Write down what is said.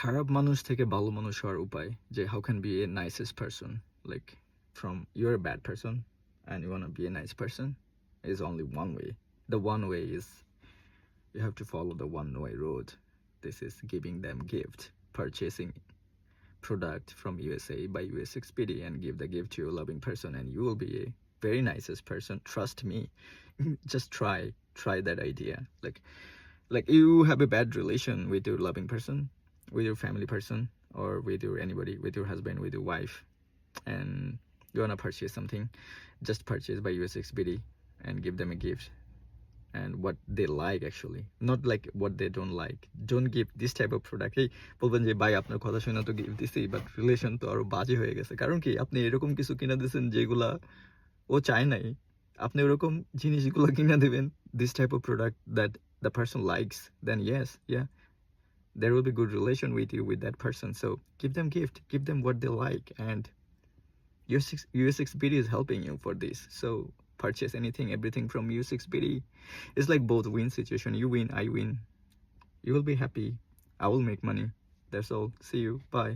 খারাপ মানুষ থেকে ভালো মানুষ হওয়ার উপায় যে how can be a nicest person, like from you're a bad person and you want to be a nice person, is only one way. The one way is you have to follow the one way road. This is giving them gift, purchasing product from USA by US Expedia and give the gift to your loving person, and you will be a very nicest person, trust me. Just try that idea. Like you have a bad relation with your loving person, with your family person, or with your anybody, with your husband, with your wife, and you wanna purchase something, just purchase by US Expedia and give them a gift and what they like, actually not like what they don't like. Don't give this type of product. এই বলবেন যে ভাই আপনার কথা শুনে তো gift দিছি but relation তো আরো বাজে হয়ে গেছে, কারণ কি আপনি এরকম কিছু কিনা দিয়েছেন যেগুলা ও চায় নাই। আপনি ওরকম জিনিসগুলো কিনা দিবেন, this type of product that the person likes, then yes, yeah, there will be good relation with you with that person. So give them gift, give them what they like, and US Expedia is helping you for this. So purchase anything, everything from US Expedia. It's like both win situation. You win, I win. You will be happy, I will make money. That's all. See you, bye.